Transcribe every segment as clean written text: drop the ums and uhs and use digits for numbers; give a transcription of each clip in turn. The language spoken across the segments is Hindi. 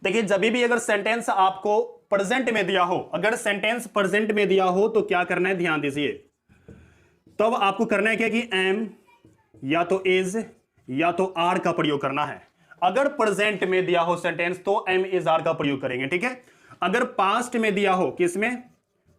देखिए जब भी अगर सेंटेंस आपको प्रेजेंट में दिया हो, अगर सेंटेंस प्रेजेंट में दिया हो तो क्या करना है, ध्यान दीजिए। तब आपको करना है क्या कि एम या तो इज या तो आर का प्रयोग करना है। अगर प्रेजेंट में दिया हो सेंटेंस तो एम इज आर का प्रयोग करेंगे, ठीक है। अगर पास्ट में दिया हो, किसमें,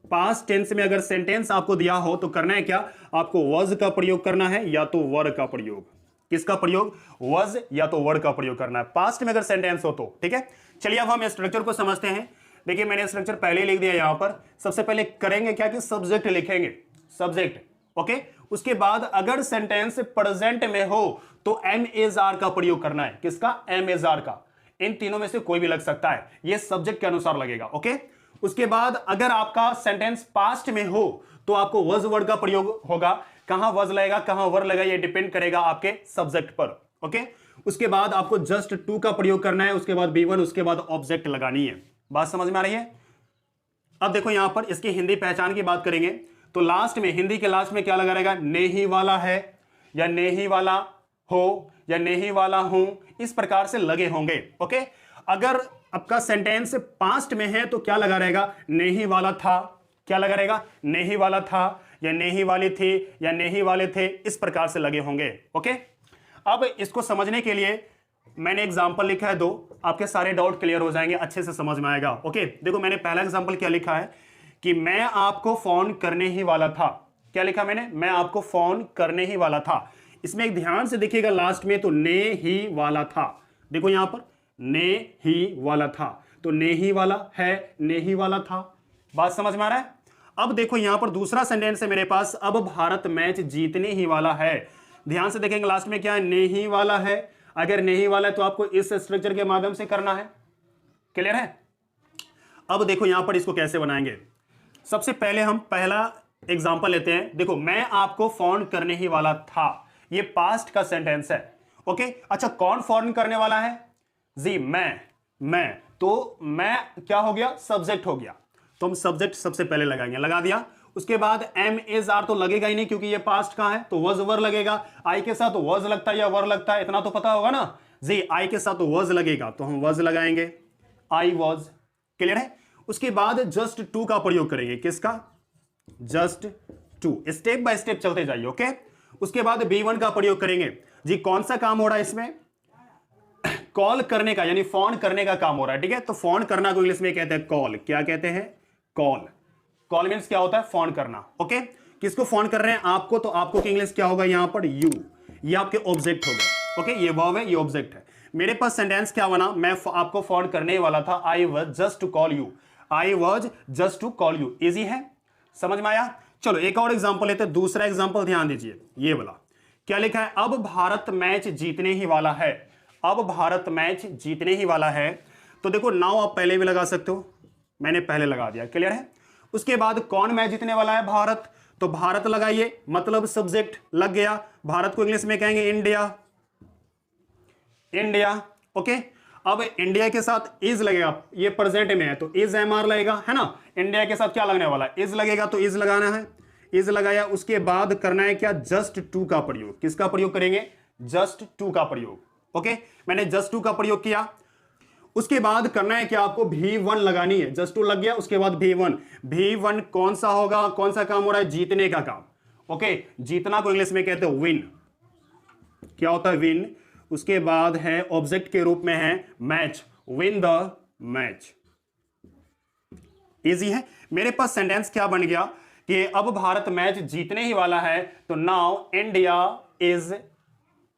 पास्ट टेंस में अगर सेंटेंस आपको दिया हो तो करना है क्या, आपको वॉज का प्रयोग करना है या तो वर का प्रयोग। किसका प्रयोग, वॉज या तो वर का प्रयोग करना है पास्ट में अगर सेंटेंस हो तो, ठीक है। चलिए अब हम स्ट्रक्चर को समझते हैं। देखिए मैंने स्ट्रक्चर पहले लिख दिया यहां पर। सबसे पहले करेंगे क्या कि सब्जेक्ट लिखेंगे, सब्जेक्ट, ओके। उसके बाद अगर सेंटेंस प्रेजेंट में हो तो एम इज आर का प्रयोग करना है। किसका, एम इज आर का। इन तीनों में से कोई भी लग सकता है, यह सब्जेक्ट के अनुसार लगेगा, ओके। उसके बाद अगर आपका सेंटेंस पास्ट में हो तो आपको वॉज वर्ड का प्रयोग होगा। कहां वॉज लगेगा, कहां वर लगेगा, यह डिपेंड करेगा आपके सब्जेक्ट पर, ओके। उसके बाद आपको जस्ट टू का प्रयोग करना है, उसके बाद B1, उसके बाद ऑब्जेक्ट लगानी है। बात समझ में आ रही है। अब देखो यहां पर इसकी हिंदी पहचान की बात करेंगे तो लास्ट में, हिंदी के लास्ट में क्या लगा रहेगा, नेही वाला है या नेही वाला हो या नेही वाला हूं, इस प्रकार से लगे होंगे, ओके। अगर आपका सेंटेंस पास्ट में है तो क्या लगा रहेगा, नेही वाला था। क्या लगा रहेगा, नेही वाला था या नेही वाली थी या नेही वाले थे, इस प्रकार से लगे होंगे, ओके। अब इसको समझने के लिए मैंने एग्जांपल लिखा है दो, आपके सारे डाउट क्लियर हो जाएंगे, अच्छे से समझ में आएगा, ओके। देखो मैंने पहला एग्जांपल क्या लिखा है कि मैं आपको फोन करने ही वाला था। क्या लिखा मैंने, मैं आपको फोन करने ही वाला था। इसमें एक ध्यान से देखिएगा लास्ट में, तो ने ही वाला था। देखो यहां पर ने ही वाला था, तो ने ही वाला है, ने ही वाला था। बात समझ में आ रहा है। अब देखो यहां पर दूसरा सेंटेंस है मेरे पास, अब भारत मैच जीतने ही वाला है। ध्यान से देखेंगे लास्ट में क्या है, ने ही वाला है। अगर नहीं वाला है तो आपको इस स्ट्रक्चर के माध्यम से करना है, क्लियर है। अब देखो यहां पर इसको कैसे बनाएंगे। सबसे पहले हम पहला एग्जांपल लेते हैं। देखो मैं आपको फोन करने ही वाला था, ये पास्ट का सेंटेंस है, ओके। अच्छा कौन फोन करने वाला है जी, मैं तो मैं क्या हो गया, सब्जेक्ट हो गया। तो हम सब्जेक्ट सबसे पहले लगाएंगे, लगा दिया। उसके बाद एम इज आर तो लगेगा ही नहीं क्योंकि ये पास्ट का है, तो वॉज वर लगेगा। आई के साथ वॉज लगता है या वर लगता है, इतना तो पता होगा ना जी। आई के साथ वॉज लगेगा तो हम वॉज लगाएंगे, आई वॉज, क्लियर है। उसके बाद जस्ट टू का प्रयोग करेंगे। किसका, just to. Step by step चलते जाइए, ओके। उसके बाद B1 का प्रयोग करेंगे जी। कौन सा काम हो रहा है इसमें, कॉल करने का, यानी फोन करने का काम हो रहा है, ठीक है। तो फोन करना को इंग्लिश में कहते हैं कॉल। क्या कहते हैं, कॉल। कॉल मींस क्या होता है, फोन करना, ओके। किसको फोन कर रहे हैं, आपको, तो आपको की इंग्लिश क्या होगा यहां पर, यू। ये आपके ऑब्जेक्ट हो गए, ओके। ये वर्ब है, ये ऑब्जेक्ट है। मेरे पास सेंटेंस क्या बना, मैं आपको फोन करने वाला था, I was just to call you. I was just to call you. Easy है, समझ में आया। चलो एक और एग्जांपल लेते हैं। दूसरा एग्जांपल ध्यान दीजिए, ये वाला क्या लिखा है, अब भारत मैच जीतने ही वाला है। अब भारत मैच जीतने ही वाला है। तो देखो नाउ आप पहले भी लगा सकते हो, मैंने पहले लगा दिया, क्लियर है। उसके बाद कौन मैच जीतने वाला है, भारत, तो भारत लगाइए, मतलब सब्जेक्ट लग गया। भारत को इंग्लिश में कहेंगे इंडिया, इंडिया, ओके। अब इंडिया के साथ इज लगेगा, ये प्रेजेंट में है तो इज एम आर लगेगा, है ना। इंडिया के साथ क्या लगने वाला है, इज लगेगा, तो इज लगाना है, इज लगाया। उसके बाद करना है क्या, जस्ट टू का प्रयोग। किसका प्रयोग करेंगे, जस्ट टू का प्रयोग, ओके। मैंने जस्ट टू का प्रयोग किया। उसके बाद करना है क्या, आपको V1 लगानी है। जस्ट टू लग गया, उसके बाद V1। V1 कौन सा होगा, कौन सा काम हो रहा है, जीतने का काम, ओके। जीतना को इंग्लिश में कहते हैं विन। क्या होता है, विन। उसके बाद है ऑब्जेक्ट के रूप में है match, win the match. Easy है। मेरे पास सेंटेंस क्या बन गया कि अब भारत मैच जीतने ही वाला है, तो now India is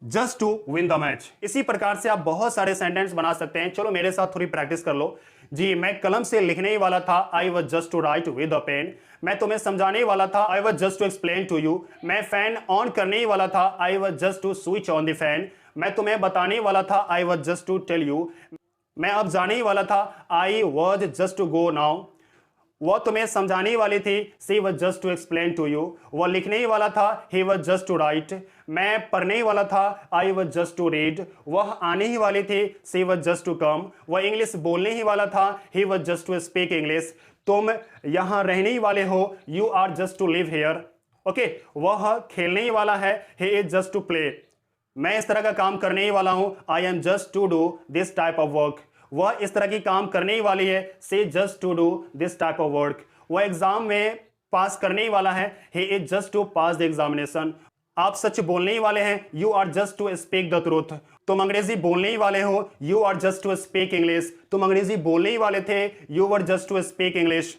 just to win the match. इसी प्रकार से आप बहुत सारे सेंटेंस बना सकते हैं। चलो मेरे साथ थोड़ी प्रैक्टिस कर लो जी। मैं कलम से लिखने ही वाला था, I was just to write with a pen. मैं तुम्हें समझाने ही वाला था, I was just to explain to you. मैं फैन ऑन करने ही वाला था, I was just to switch on the fan. मैं तुम्हें बताने ही वाला था, I was just to tell you. मैं अब जाने ही वाला था, I was just to go now. वह तुम्हें समझाने ही वाली थी, she was just to explain to you. वह लिखने ही वाला था, he was just to write. मैं पढ़ने ही वाला था, I was just to read. वह आने ही वाली थी, she was just to come. वह इंग्लिश बोलने ही वाला था, he was just to speak English. तुम यहां रहने ही वाले हो, you are just to live here, okay. वह खेलने ही वाला है, he is just to play. मैं इस तरह का काम करने ही वाला हूं, I am just to do this type of work. वह इस तरह की काम करने ही वाली है, she just to do this type of work, वह एग्जाम में पास करने ही वाला है, he is just to pass the examination। आप सच बोलने ही वाले हैं, you are just to speak the truth। तुम अंग्रेजी बोलने ही वाले हो, you are just to speak English। तुम अंग्रेजी बोलने ही वाले थे, you were just to speak English।